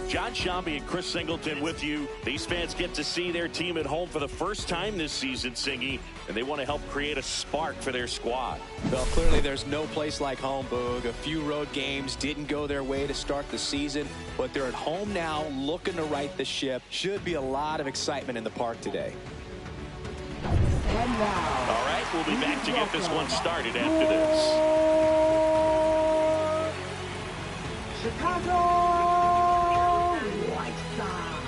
John Shambi and Chris Singleton with you. These fans get to see their team at home for the first time this season, Singy, and they want to help create a spark for their squad. Well, clearly there's no place like home, Boog. A few road games didn't go their way to start the season, but they're at home now looking to right the ship. Should be a lot of excitement in the park today. And now, all right, we'll be back to get this one started after this. Chicago White Sox.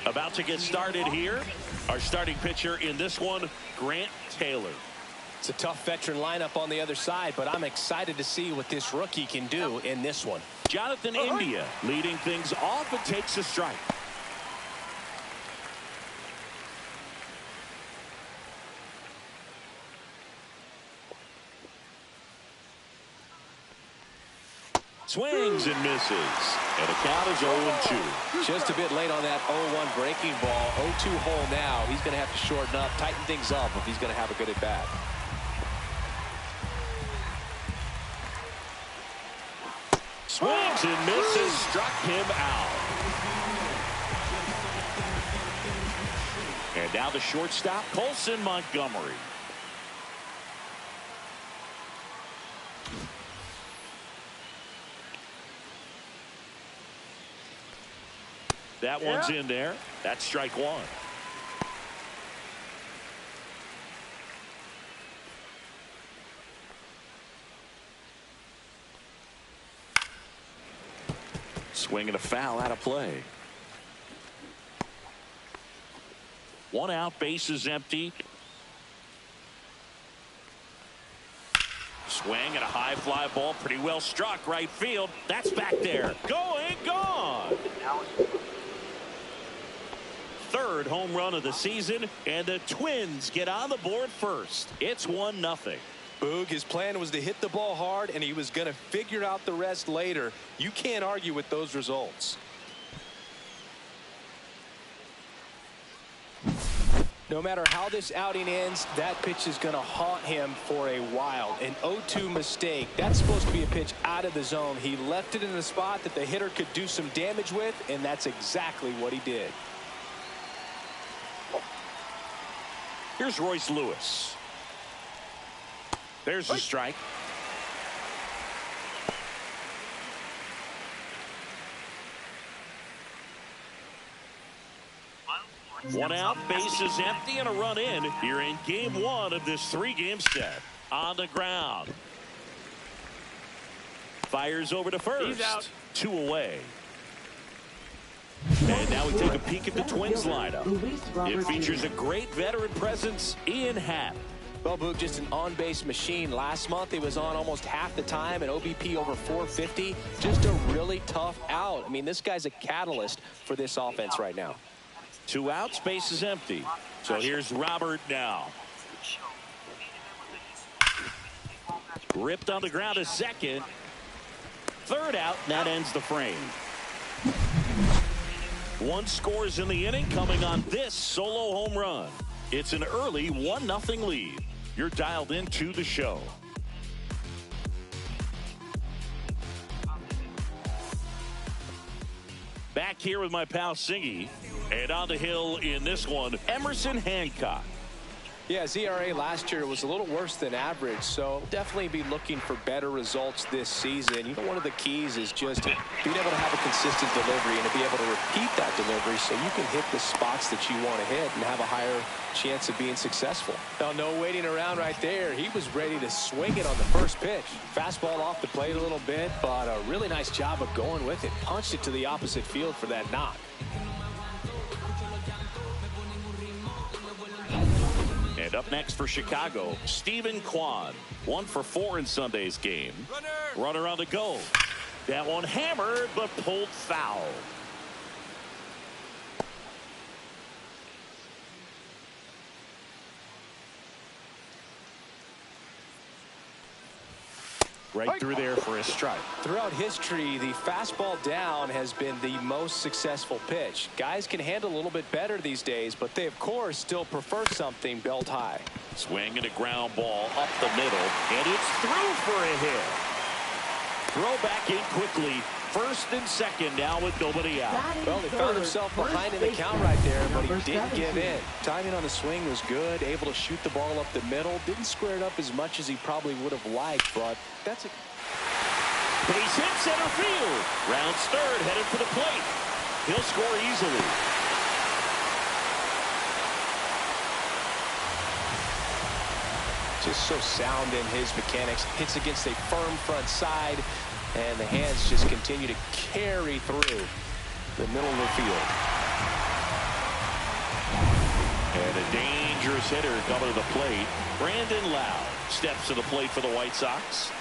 About to get started here. Our starting pitcher in this one, Grant Taylor. It's a tough veteran lineup on the other side, but I'm excited to see what this rookie can do in this one. Jonathan India leading things off and takes a strike. Swings and misses. And the count is 0-2. Just a bit late on that 0-1 breaking ball. 0-2 hole now. He's going to have to shorten up, tighten things up if he's going to have a good at bat. Swings and misses. Struck him out. And now the shortstop, Colson Montgomery. That one's in there. That's strike one. Swing and a foul out of play. One out, bases empty. Swing and a high fly ball, pretty well struck right field. That's back there. Going, gone. Third home run of the season, and the Twins get on the board first. It's 1-0. Boog, his plan was to hit the ball hard, and he was going to figure out the rest later. You can't argue with those results. No matter how this outing ends, that pitch is going to haunt him for a while. An 0-2 mistake. That's supposed to be a pitch out of the zone. He left it in a spot that the hitter could do some damage with, and that's exactly what he did. Here's Royce Lewis. There's the strike. One out, bases empty, and a run in here in game one of this three-game set. On the ground. Fires over to first. He's out. 2 away. And now we take a peek at the Twins lineup. It features a great veteran presence, Ian Happ. Well, Boog, just an on-base machine. Last month he was on almost half the time, an OBP over 450. Just a really tough out. I mean, this guy's a catalyst for this offense right now. 2 outs, base is empty. So here's Robert now. Ripped on the ground a second. Third out, that ends the frame. 1 scores in the inning coming on this solo home run. It's an early 1-0 lead. You're dialed into the show. Back here with my pal Singy. And on the hill in this one, Emerson Hancock. Yeah, ZRA last year was a little worse than average, so definitely be looking for better results this season. You know, one of the keys is just being able to have a consistent delivery and to be able to repeat that delivery so you can hit the spots that you want to hit and have a higher chance of being successful. Now, no waiting around right there. He was ready to swing it on the first pitch. Fastball off the plate a little bit, but a really nice job of going with it. Punched it to the opposite field for that knock. And up next for Chicago, Stephen Kwan. 1 for 4 in Sunday's game. Runner on the go. That one hammered, but pulled foul. Right through there for a strike. Throughout history, the fastball down has been the most successful pitch. Guys can handle a little bit better these days, but they, of course, still prefer something belt high. Swing and a ground ball up the middle, and it's through for a hit. Throw back in quickly. First and second now with nobody out. Well, he found himself behind in the count right there, but he didn't give in. Timing on the swing was good, able to shoot the ball up the middle. Didn't square it up as much as he probably would have liked, but that's a... Base hit center field. Rounds third, headed for the plate. He'll score easily. Just so sound in his mechanics. Hits against a firm front side, and the hands just continue to carry through the middle of the field. And a dangerous hitter coming to the plate. Brandon Lowe steps to the plate for the White Sox.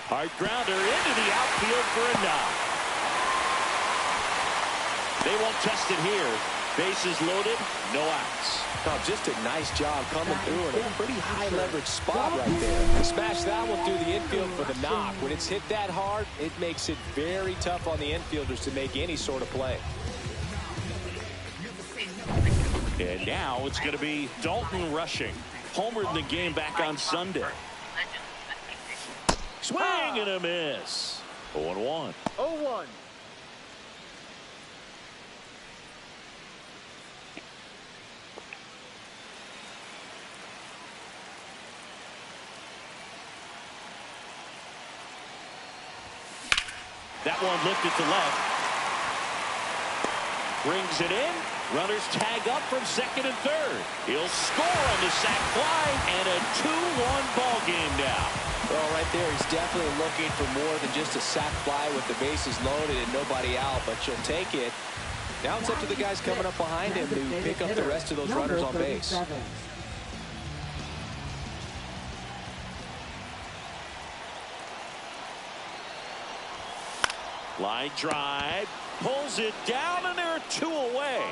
Hard grounder into the outfield for a knock. They won't test it here. Bases loaded, no outs. Oh, just a nice job coming through in a pretty high leverage spot right there. To smash that one through the infield for the knock. When it's hit that hard, it makes it very tough on the infielders to make any sort of play. And now it's going to be Dalton Rushing. Homered in the game back on Sunday. Swing and a miss. 0-1. 0-1. That one lifted to left. Brings it in. Runners tag up from second and third. He'll score on the sac fly, and a 2-1 ball game now. Well, right there, he's definitely looking for more than just a sac fly with the bases loaded and nobody out, but you'll take it. Now it's up to the guys coming up behind him to pick up the rest of those runners on base. Line drive, pulls it down, and there are two away.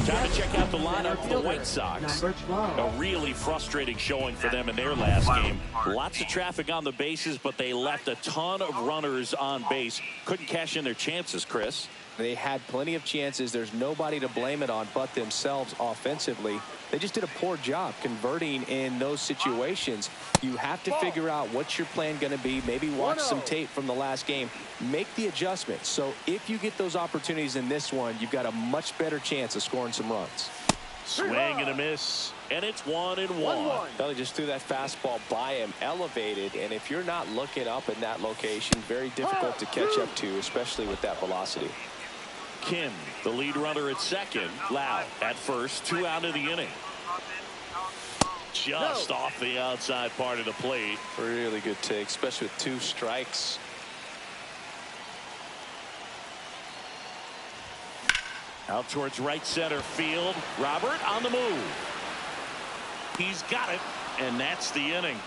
Time to check out the lineup for the White Sox. A really frustrating showing for them in their last game. Lots of traffic on the bases, but they left a ton of runners on base. Couldn't cash in their chances, Chris. They had plenty of chances. There's nobody to blame it on but themselves offensively. They just did a poor job converting in those situations. You have to figure out what's your plan going to be. Maybe watch some tape from the last game. Make the adjustment. So if you get those opportunities in this one, you've got a much better chance of scoring some runs. Swing and a miss, and it's 1-1. Well, just threw that fastball by him, elevated, and if you're not looking up in that location, very difficult to catch up to, especially with that velocity. Kim, the lead runner at second. Lowe at first, 2 out of the inning. Just off the outside part of the plate. Really good take, especially with 2 strikes. Out towards right center field. Robert on the move. He's got it, and that's the inning.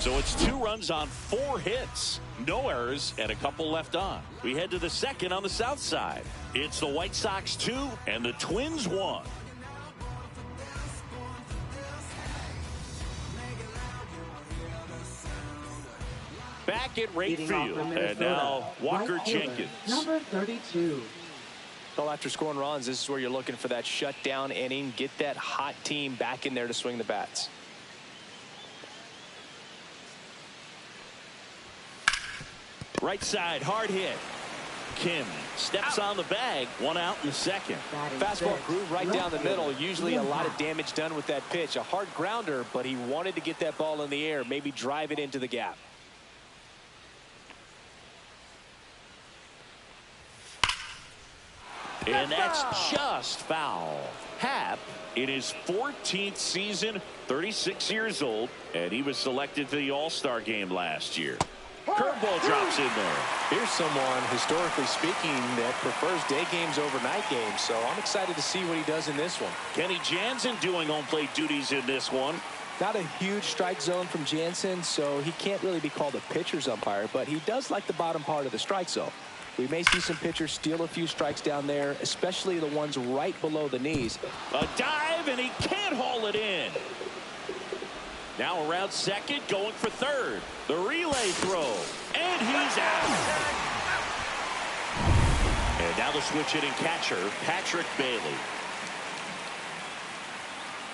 So it's 2 runs on 4 hits. No errors and a couple left on. We head to the second on the south side. It's the White Sox 2 and the Twins 1. Back at right field. And now Walker Jenkins. Number 32. Well, after scoring runs, this is where you're looking for that shutdown inning. Get that hot team back in there to swing the bats. Right side, hard hit. Kim steps on the bag. 1 out in the second. Fastball groove right down the middle. Usually a lot of damage done with that pitch. A hard grounder, but he wanted to get that ball in the air, maybe drive it into the gap. And that's just foul. Happ in his 14th season, 36 years old, and he was selected to the All-Star game last year. Curveball drops in there. Here's someone, historically speaking, that prefers day games over night games, so I'm excited to see what he does in this one. Kenny Jansen doing home plate duties in this one. Not a huge strike zone from Jansen, so he can't really be called a pitcher's umpire, but he does like the bottom part of the strike zone. We may see some pitchers steal a few strikes down there, especially the ones right below the knees. A dive, and he can't haul it in. Now around second, going for third. The relay throw, and he's out. And now the switch hitting catcher, Patrick Bailey.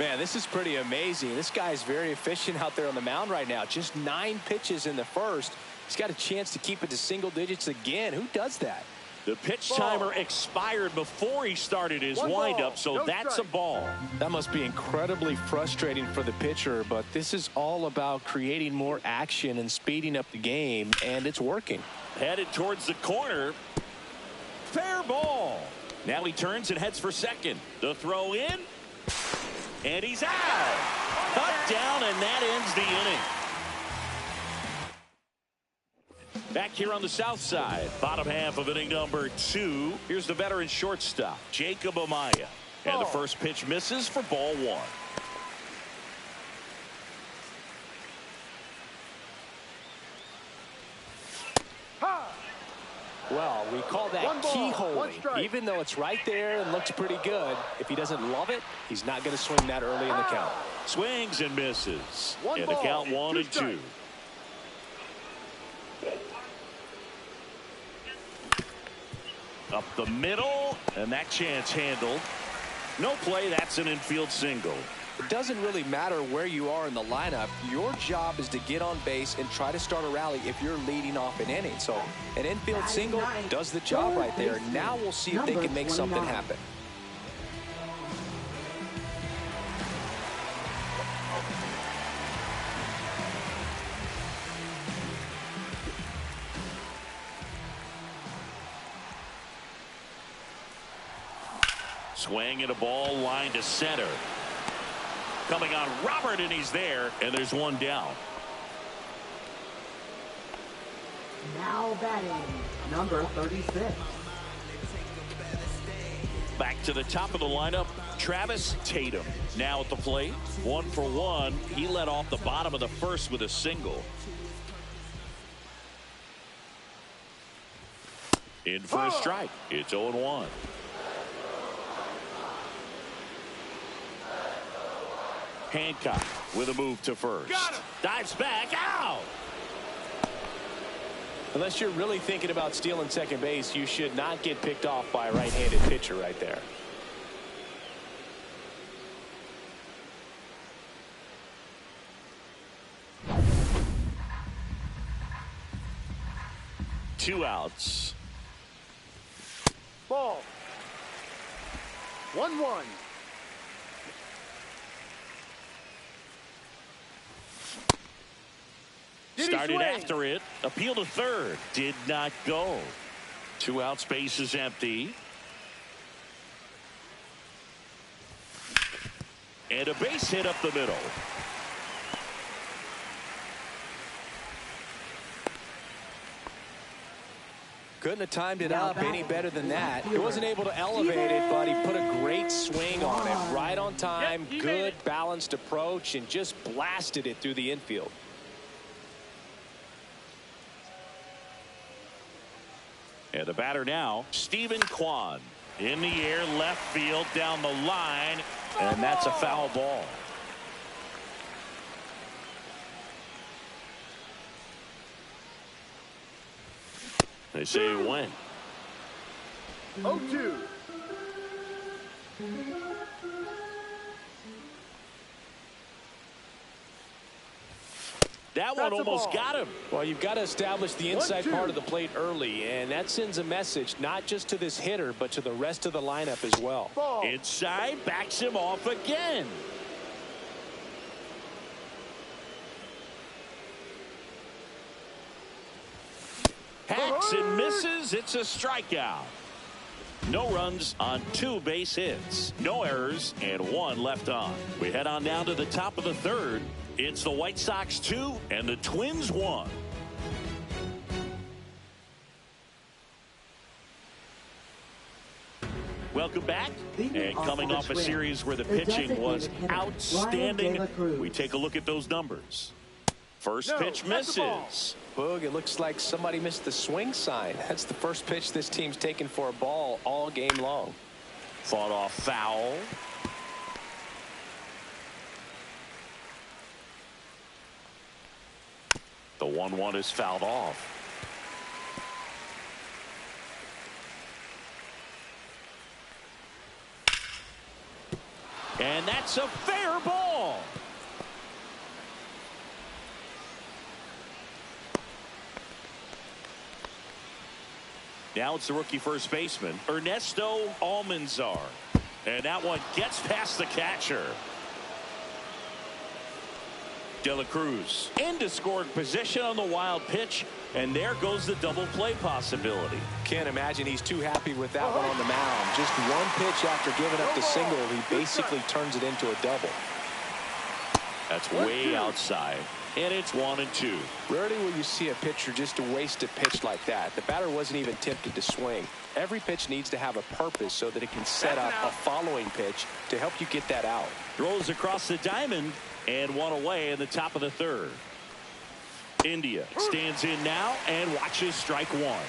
Man, this is pretty amazing. This guy's very efficient out there on the mound right now. Just 9 pitches in the first. He's got a chance to keep it to single digits again. Who does that? The pitch timer expired before he started his windup, so that's a ball. That must be incredibly frustrating for the pitcher, but this is all about creating more action and speeding up the game, and it's working. Headed towards the corner. Fair ball. Now he turns and heads for second. The throw in. And he's out. Cut down, and that ends the inning. Back here on the south side, bottom half of inning number 2. Here's the veteran shortstop, Jacob Amaya. And the first pitch misses for ball 1. Well, we call that keyholing. Even though it's right there and looks pretty good, if he doesn't love it, he's not going to swing that early in the count. Swings and misses. And the count 1-2. Up the middle, and that chance handled. No play, that's an infield single. It doesn't really matter where you are in the lineup. Your job is to get on base and try to start a rally if you're leading off an inning. So an infield single does the job right there. Now we'll see if they can make something happen. Swing and a ball line to center. Coming on Robert, and he's there, and there's one down. Now batting, number 36. Back to the top of the lineup, Travis Tatum. Now at the plate, 1 for 1. He led off the bottom of the first with a single. In for a strike. It's 0-1. Hancock with a move to first. Dives back, out. Unless you're really thinking about stealing second base, you should not get picked off by a right-handed pitcher right there. Two outs. Ball. 1-1. Started after it. Appeal to third. Did not go. 2 out, space is empty. And a base hit up the middle. Couldn't have timed it up any better than that. He wasn't able to elevate it, but he put a great swing on it. Right on time, good balanced approach, and just blasted it through the infield. And the batter now, Stephen Kwan. In the air, left field, down the line, and that's a foul ball. They say it went. 0-2. That one almost got him. Well, you've got to establish the inside part of the plate early, and that sends a message not just to this hitter, but to the rest of the lineup as well. Inside, backs him off again. Hacks and misses. It's a strikeout. No runs on 2 base hits. No errors and 1 left on. We head on down to the top of the third. It's the White Sox 2 and the Twins 1. Welcome back. And coming off a series where the pitching was outstanding, we take a look at those numbers. First pitch misses. Boog, it looks like somebody missed the swing sign. That's the first pitch this team's taken for a ball all game long. Fought off foul. The 1-1 is fouled off. And that's a fair ball. Now it's the rookie first baseman, Ernesto Almanzar. And that one gets past the catcher. De La Cruz into scoring position on the wild pitch. And there goes the double play possibility. Can't imagine he's too happy with that one on the mound. Just one pitch after giving up the single, he basically turns it into a double. That's way outside. And it's 1-2. Rarely will you see a pitcher just waste a pitch like that. The batter wasn't even tempted to swing. Every pitch needs to have a purpose so that it can set up a following pitch to help you get that out. Throws across the diamond and one away in the top of the third. India stands in now and watches strike one.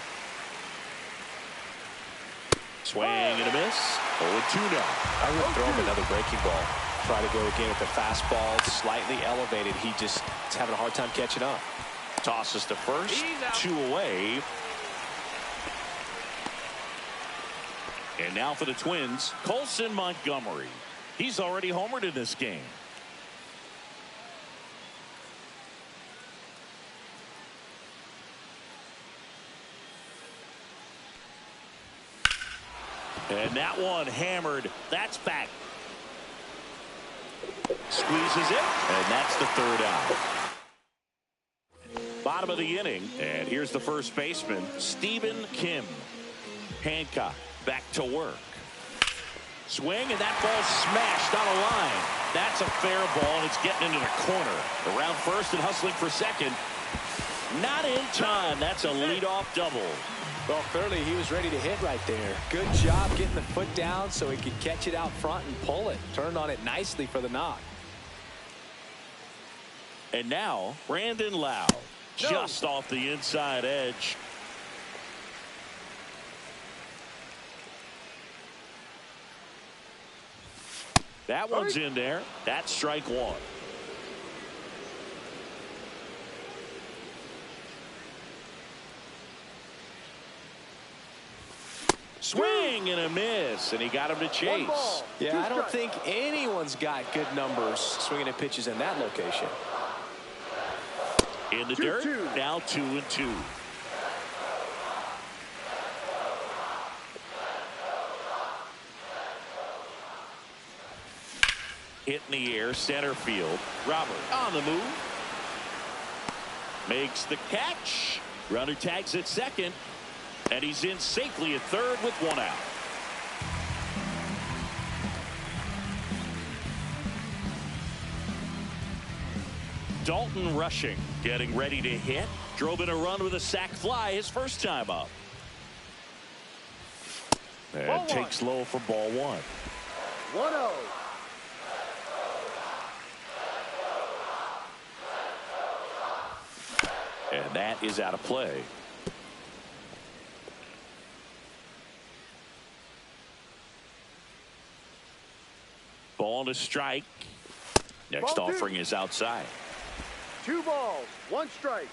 Swing and a miss. 0-2 now. I would throw him another breaking ball. Try to go again with the fastball slightly elevated. He just is having a hard time catching up. Tosses to first. 2 away. And now for the Twins, Colson Montgomery. He's already homered in this game. And that one hammered. That's back. Squeezes it, and that's the third out. Bottom of the inning, and here's the first baseman, Stephen Kim. Hancock back to work. Swing, and that ball smashed on a line. That's a fair ball, and it's getting into the corner. Around first and hustling for second. Not in time. That's a leadoff double. Well, clearly he was ready to hit right there. Good job getting the foot down so he could catch it out front and pull it. Turned on it nicely for the knock. And now, Brandon Lowe, just off the inside edge. That one's in there. That's strike one. Swing and a miss, and he got him to chase. Yeah, I don't think anyone's got good numbers swinging at pitches in that location. In the dirt, now 2-2. Hit in the air, center field. Robert on the move. Makes the catch. Runner tags at second. And he's in safely at third with one out. Dalton Rushing getting ready to hit. Drove in a run with a sac fly his first time up. And takes low for ball one. 1-0. And that is out of play. Ball to strike. Next offering is outside. 2 balls, 1 strike.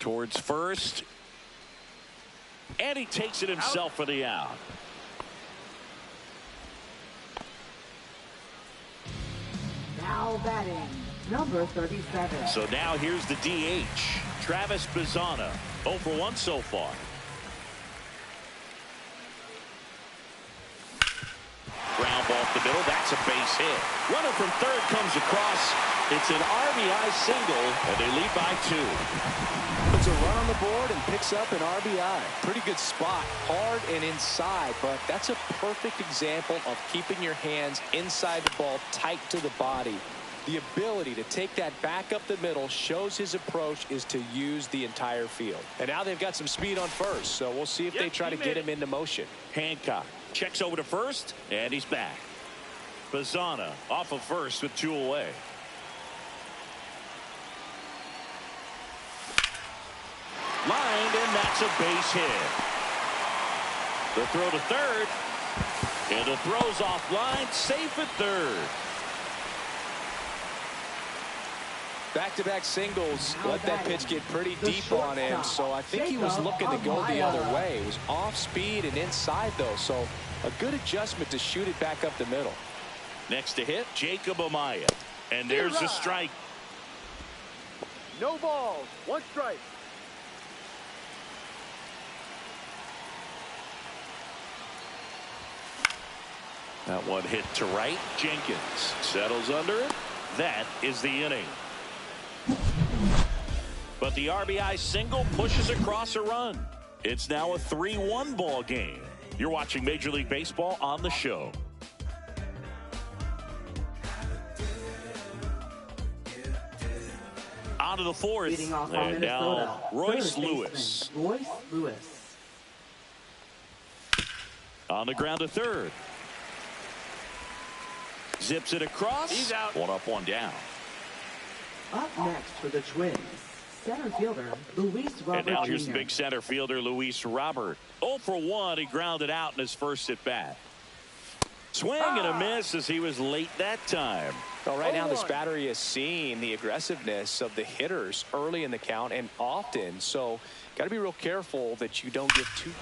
Towards first. And he takes it himself for the out. Now batting, number 37. So now here's the DH, Travis Bazzana. 0 for 1 so far. Ground ball up the middle. That's a base hit. Runner from third comes across. It's an RBI single, and they lead by 2. Puts a run on the board and picks up an RBI. Pretty good spot. Hard and inside, but that's a perfect example of keeping your hands inside the ball, tight to the body. The ability to take that back up the middle shows his approach is to use the entire field. And now they've got some speed on first, so we'll see if they try to get him into motion. Hancock Checks over to first, and he's back. Bazzana off of first with 2 away. Lined, and that's a base hit. The throw to third. And the throw's offline, safe at third. Back-to-back singles let that pitch get pretty deep on him, so I think he was looking to go the other way. It was off speed and inside, though, so a good adjustment to shoot it back up the middle. Next to hit, Jacob Amaya. And there's a strike. No balls, 1 strike. That one hit to right. Jenkins settles under it. That is the inning. But the RBI single pushes across a run. It's now a 3-1 ball game. You're watching Major League Baseball on the show. On to the fourth. And now Royce Lewis. Royce Lewis. On the ground to third. Zips it across. He's out. 1 up, 1 down. Up next for the Twins, center fielder Luis Robert. And now here's Jr. the big center fielder Luis Robert. 0 for 1. He grounded out in his first at bat. Swing and a miss as he was late that time. Well, right now this battery is seeing the aggressiveness of the hitters early in the count and often, so got to be real careful that you don't get too.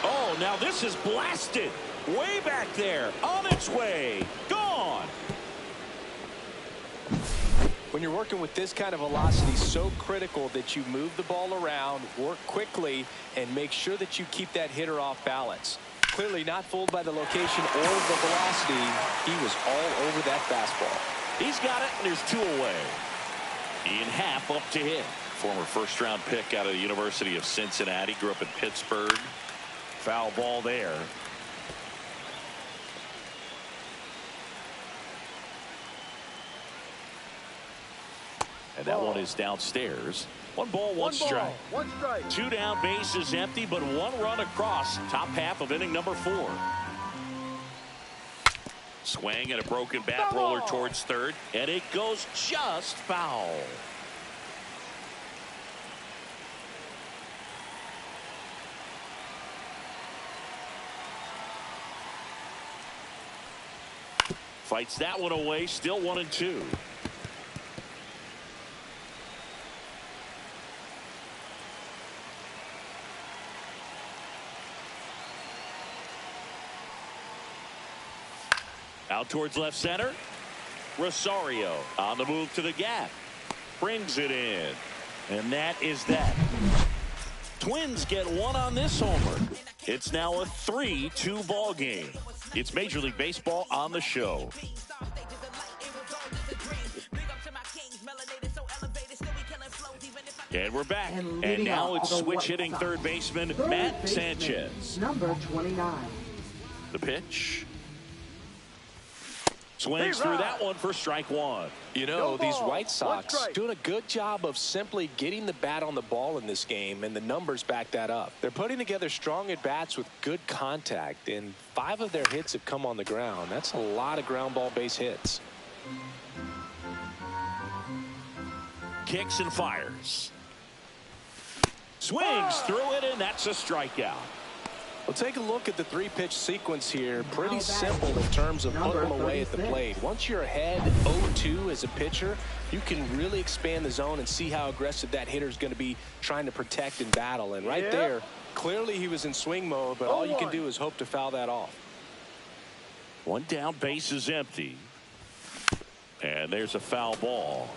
Oh, now this is blasted. Way back there. On its way. Gone. When you're working with this kind of velocity, so critical that you move the ball around, work quickly, and make sure that you keep that hitter off balance. Clearly not fooled by the location or the velocity. He was all over that fastball. He's got it, and there's 2 away. Ian Happ up to hit. Former first-round pick out of the University of Cincinnati. Grew up in Pittsburgh. Foul ball there. And that one is downstairs. 1 ball, 1 strike. 1 strike. 2 down, base is empty, but 1 run across. Top half of inning number 4. Swing and a broken bat roller towards third, and it goes just foul. Fights that one away, still 1-2. Out towards left center. Rosario on the move to the gap. Brings it in. And that is that. Twins get 1 on this homer. It's now a 3-2 ball game. It's Major League Baseball on the show. And we're back. And now it's switch hitting third baseman Matt Sanchez. Number 29. The pitch. Swings through that one for strike 1. You know, these White Sox doing a good job of simply getting the bat on the ball in this game, and the numbers back that up. They're putting together strong at-bats with good contact, and 5 of their hits have come on the ground. That's a lot of ground ball base hits. Kicks and fires. Swings through it, and that's a strikeout. Well, take a look at the 3-pitch sequence here. Pretty simple in terms of putting them away at the plate. Once you're ahead 0-2 as a pitcher, you can really expand the zone and see how aggressive that hitter is going to be trying to protect and battle. And right there, clearly he was in swing mode, but all you can do is hope to foul that off. 1 down, base is empty. And there's a foul ball.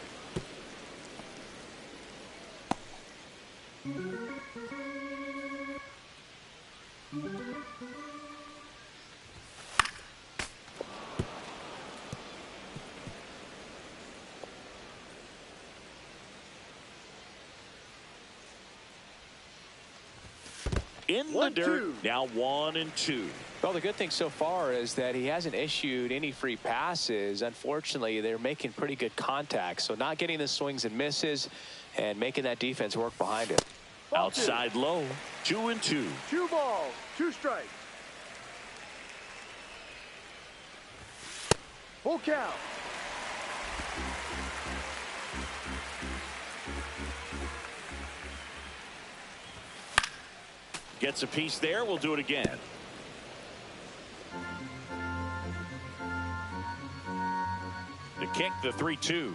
In the dirt, now 1-2. Well, the good thing so far is that he hasn't issued any free passes. Unfortunately, they're making pretty good contact, so not getting the swings and misses and making that defense work behind it. Outside low, 2-2. 2 balls, 2 strikes. Full count. Gets a piece there. We'll do it again. The kick, the 3-2.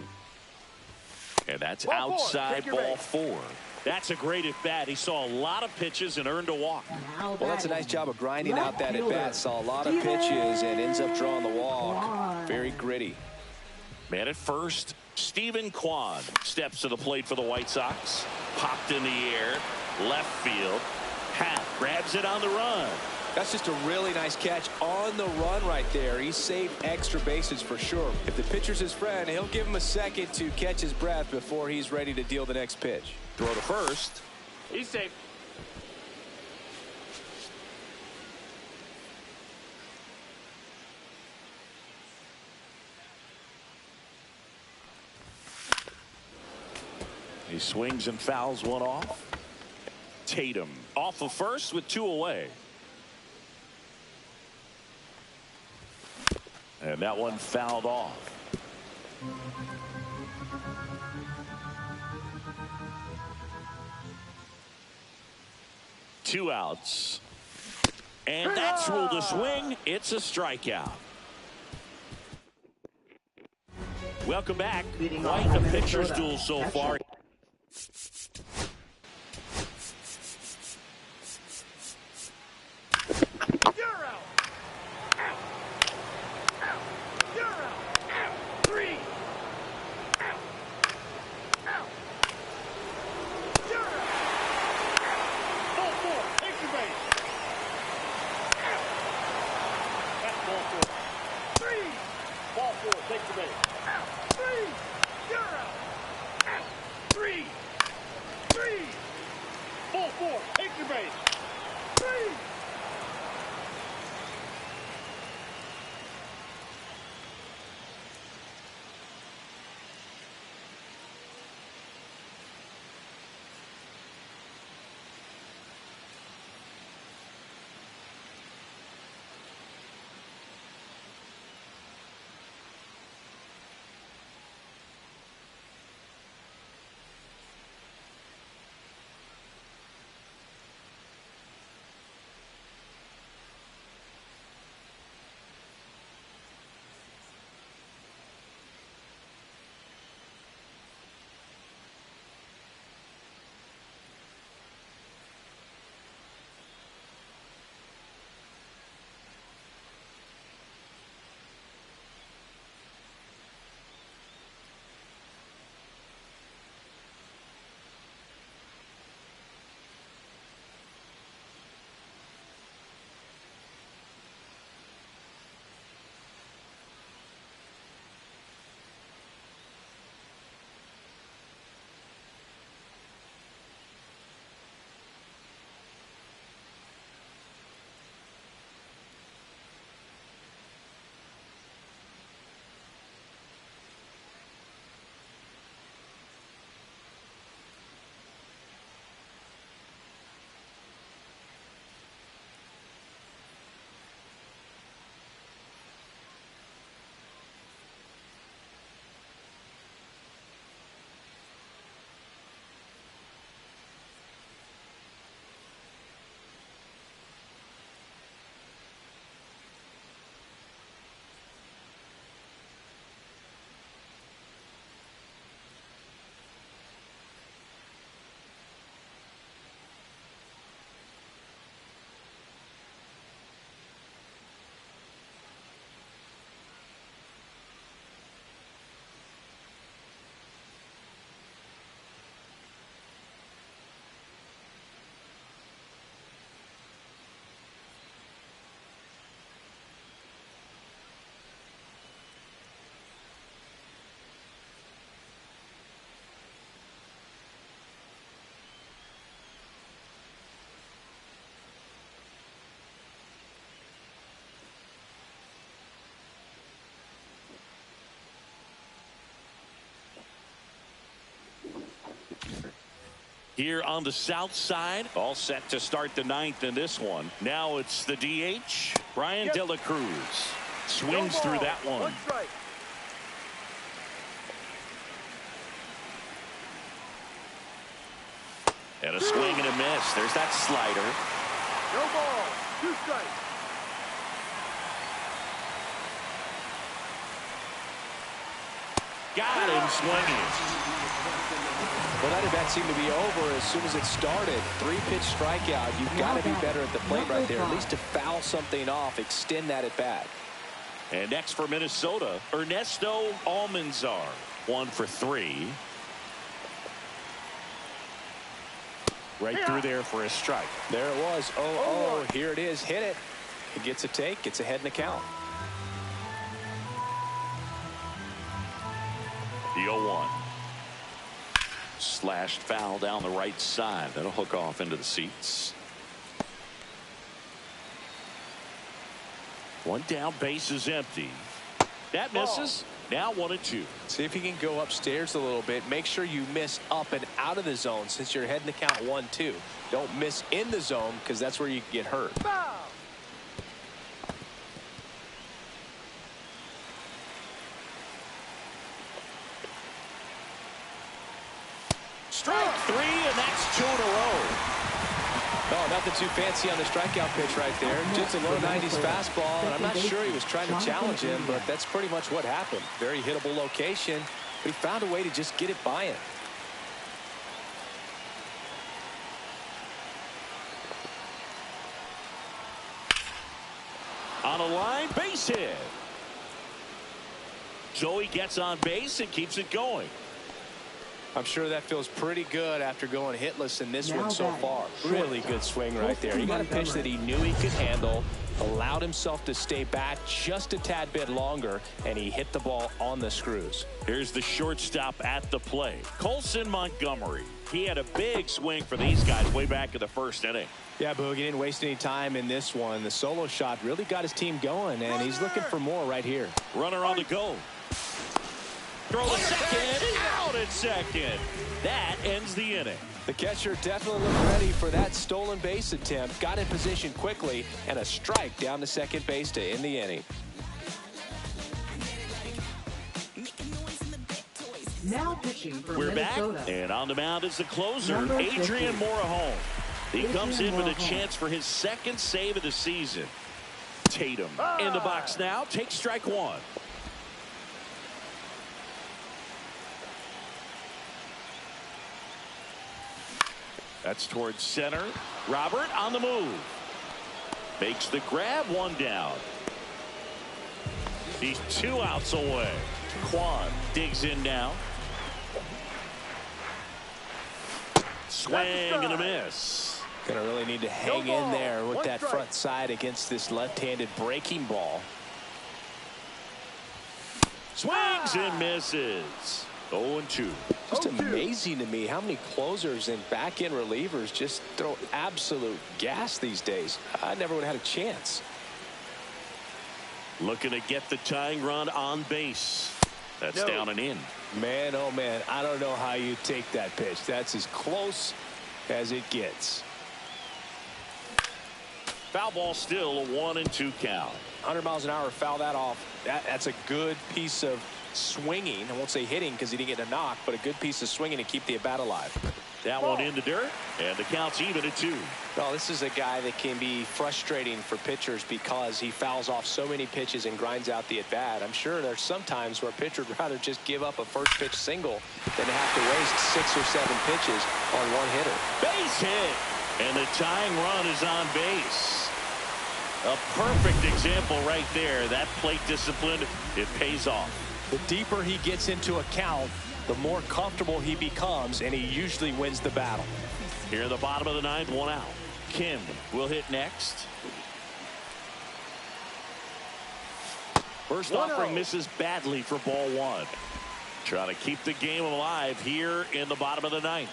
And that's Ball outside four. ball 4. That's a great at-bat. He saw a lot of pitches and earned a walk. Now Well, that's a nice job of grinding out that fielder, at-bat. Saw a lot of Steven pitches and ends up drawing the walk. Kwan. Very gritty. Man at first, Steven Kwan steps to the plate for the White Sox. Popped in the air, left field. Happ grabs it on the run. That's just a really nice catch on the run right there. He saved extra bases for sure. If the pitcher's his friend, he'll give him a second to catch his breath before he's ready to deal the next pitch. Throw to first. He's safe. He swings and fouls one off. Tatum off of first with 2 away. And that one fouled off. Two outs. And that's ruled a swing. It's a strikeout. Welcome back. Leading Quite off the for pitcher's Minnesota, duel so Escher. far. You're out. You're out. 3. You're out. Ball 4. Take your base. That's ball 4. 3. Ball 4. Take your base. 3. You're out. 3. 3. Ball 4. Take your base. 3. Here on the south side, all set to start the 9th in this one. Now it's the DH, Brian De La Cruz. Swings through that one. One strike. And a swing and a miss. There's that slider. No ball. 2 strikes. Got him swinging. Well, that at-bat seemed to be over as soon as it started. 3-pitch strikeout. You've got to be better at the plate right there. At least to foul something off, extend that at-bat. And next for Minnesota, Ernesto Almanzar. 1 for 3. Right through there for a strike. There it was. Oh, here it is. Hit it. It gets a take. Gets ahead in the count. The 0-1. Slashed foul down the right side. That'll hook off into the seats. 1 down, base is empty. That misses. Now 1-2. See if you can go upstairs a little bit. Make sure you miss up and out of the zone since you're heading to count 1-2. Don't miss in the zone because that's where you can get hurt. Foul. Strike 3, and that's 2 in a row. Oh, nothing too fancy on the strikeout pitch right there. Just a low 90s fastball, and I'm not sure he was trying to challenge him, but that's pretty much what happened. Very hittable location, but he found a way to just get it by him. On a line, base hit. So he gets on base and keeps it going. I'm sure that feels pretty good after going hitless in this one so far. Really good swing right there. He got a pitch that he knew he could handle, allowed himself to stay back just a tad bit longer, and he hit the ball on the screws. Here's the shortstop at the plate, Colson Montgomery. He had a big swing for these guys way back in the first inning. Yeah, Boog, he didn't waste any time in this one. The solo shot really got his team going, and he's looking for more right here. Runner on the go. Throw to second, out at second. That ends the inning. The catcher definitely looked ready for that stolen base attempt. Got in position quickly, and a strike down to second base to end the inning. Now pitching for We're Minnesota. back, and on the mound is the closer, Number 50. Adrian Morejon. He comes in with a Morejon. chance for his second save of the season. Tatum in the box now. Takes strike 1. That's towards center. Robert on the move. Makes the grab, 1 down. He's 2 outs away. Kwan digs in now. Swing and a miss. Gonna really need to hang in there with that front side against this left-handed breaking ball. Swings and misses. 0-2. Just amazing to me how many closers and back-end relievers just throw absolute gas these days. I never would have had a chance. Looking to get the tying run on base. That's down and in. Man, oh man, I don't know how you take that pitch. That's as close as it gets. Foul ball still, a 1-2 count. 100 miles an hour, foul that off. That's a good piece of swinging. I won't say hitting because he didn't get a knock, but a good piece of swinging to keep the at bat alive. That one in the dirt, and the count's even at 2. Well, this is a guy that can be frustrating for pitchers because he fouls off so many pitches and grinds out the at bat. I'm sure there's some times where a pitcher would rather just give up a first pitch single than to have to waste 6 or 7 pitches on one hitter. Base hit, and the tying run is on base. A perfect example right there. That plate discipline, it pays off. The deeper he gets into a count, the more comfortable he becomes, and he usually wins the battle. Here in the bottom of the 9th, 1 out. Kim will hit next. First offering misses badly for ball 1. Trying to keep the game alive here in the bottom of the 9th.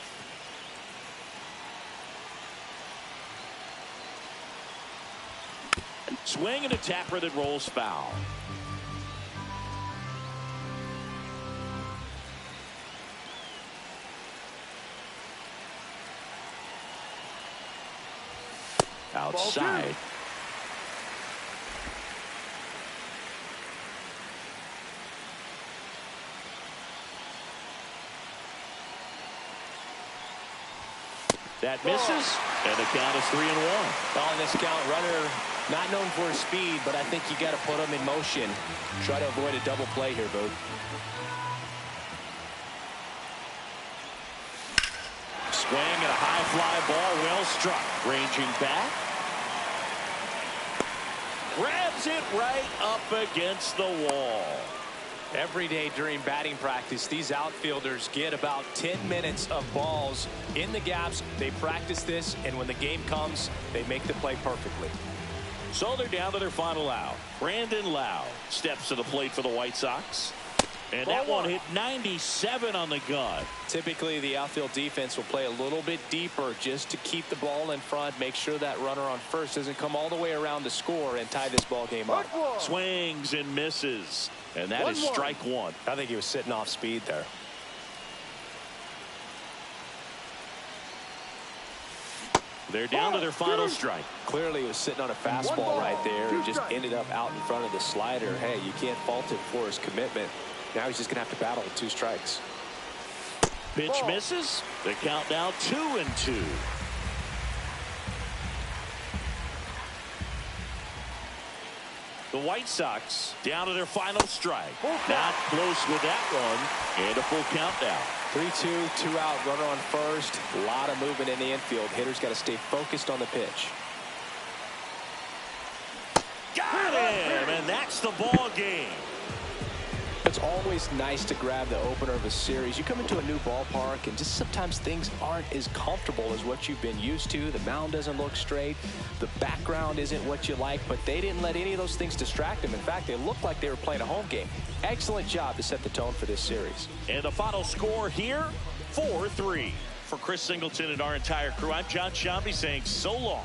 Swing and a tapper that rolls foul. Outside. That misses, and the count is 3-1. Well, in this count, runner not known for his speed, but I think you got to put him in motion. Try to avoid a double play here, Boog. Swing and a high fly ball, well struck. Ranging back. Grabs it right up against the wall. Every day during batting practice, these outfielders get about 10 minutes of balls in the gaps. They practice this, and when the game comes, they make the play perfectly. So they're down to their final out. Brandon Lowe steps to the plate for the White Sox. And that one hit 97 on the gun. Typically, the outfield defense will play a little bit deeper just to keep the ball in front, make sure that runner on first doesn't come all the way around to score and tie this ball game up. Swings and misses. And that is strike one. I think he was sitting off speed there. They're down to their final strike. Clearly he was sitting on a fastball right there and just ended up out in front of the slider. Hey, you can't fault him for his commitment. Now he's just going to have to battle with 2 strikes. Pitch misses. The count now 2-2. The White Sox down to their final strike. Not close with that one. And a full count now. 3-2, 2 out, runner on first. A lot of movement in the infield. Hitters got to stay focused on the pitch. Got him, and that's the ball game. It's always nice to grab the opener of a series. You come into a new ballpark and just sometimes things aren't as comfortable as what you've been used to. The mound doesn't look straight. The background isn't what you like, but they didn't let any of those things distract them. In fact, they looked like they were playing a home game. Excellent job to set the tone for this series. And the final score here, 4-3. For Chris Singleton and our entire crew, I'm John Sciambi saying so long.